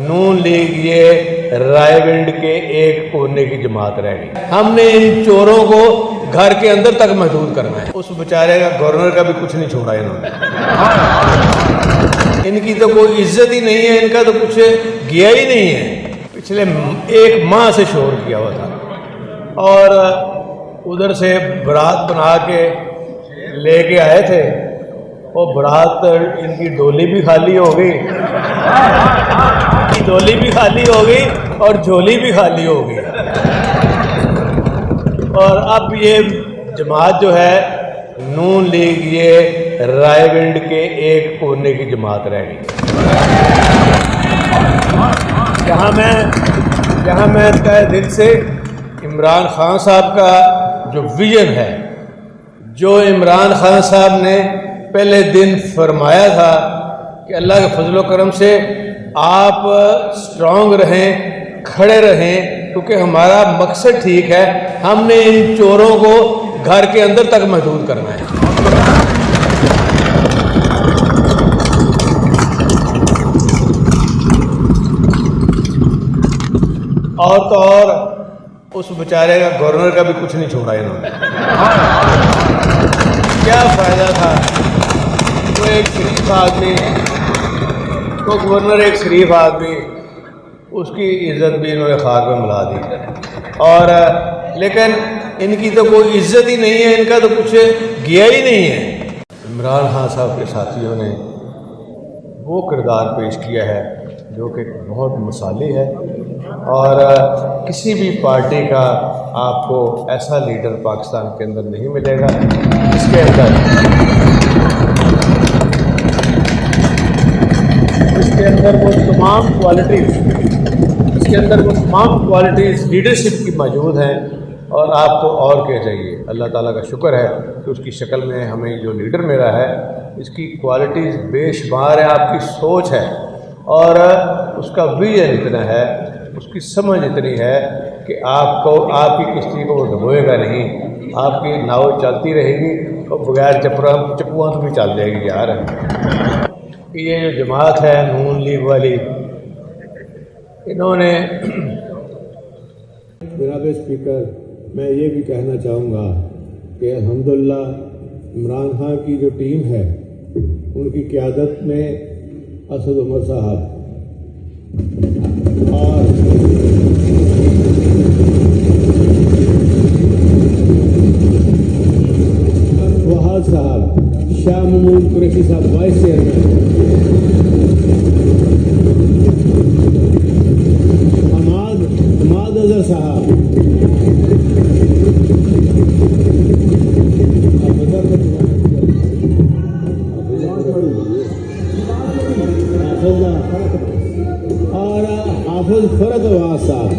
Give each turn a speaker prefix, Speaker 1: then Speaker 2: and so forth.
Speaker 1: नून league ये रायगढ़ के एक कोने की जमात रह गई। हमने इन चोरों को घर के अंदर तक महदूद करना है। उस बेचारे का गवर्नर का भी कुछ नहीं छोड़ा इन्होंने। इनकी तो कोई इज्जत ही नहीं है, इनका तो कुछ गया ही नहीं है। पिछले एक माह से शोर किया हुआ था और उधर से बारात बना के लेके आए थे। वो बारात इनकी डोली भी खाली हो गई, डोली भी खाली हो गई और झोली भी खाली हो गई। और अब ये जमात जो है नून लीग ये रायगढ़ के एक कोने की जमात रह गई। जहाँ मैं तहे दिल से इमरान खान साहब का जो विजन है, जो इमरान खान साहब ने पहले दिन फरमाया था कि अल्लाह के फजल करम से आप स्ट्रांग रहें, खड़े रहें, क्योंकि हमारा मकसद ठीक है। हमने इन चोरों को घर के अंदर तक महदूद करना है। और तो और उस बेचारे का गवर्नर का भी कुछ नहीं छोड़ा इन्होंने। क्या फायदा था? वो एक शरीफ आदमी, तो गवर्नर एक शरीफ आदमी, उसकी इज्जत भी इन्होंने खाक में मिला दी। और लेकिन इनकी तो कोई इज्जत ही नहीं है, इनका तो कुछ गया ही नहीं है। इमरान खान साहब के साथियों ने वो किरदार पेश किया है जो कि बहुत मिसाली है। और किसी भी पार्टी का आपको ऐसा लीडर पाकिस्तान के अंदर नहीं मिलेगा जिसके अंदर वो तमाम क्वालिटीज़ लीडरशिप की मौजूद हैं। और आपको और क्या चाहिए? अल्लाह ताला का शुक्र है कि उसकी शक्ल में हमें जो लीडर मिला है, इसकी क्वालिटीज़ बेशुमार है, आपकी सोच है और उसका विजन इतना है, उसकी समझ इतनी है कि आपकी किश्ती को वो डुबोएगा नहीं, आपकी नाव चलती रहेगी और बगैर चप्पुओं तो भी चल जाएगी यार। ये जो जमात है नून लीग वाली, इन्होंने
Speaker 2: जनाब स्पीकर, मैं ये भी कहना चाहूँगा कि अल्हम्दुलिल्लाह इमरान खान की जो टीम है उनकी क़यादत में असद उमर साहब और वहाद साहब, शाह महमूद कुरैशी साहब वाइस चेयरमैन, हमाद अजहर साहब, और हाफिज फरक साहब।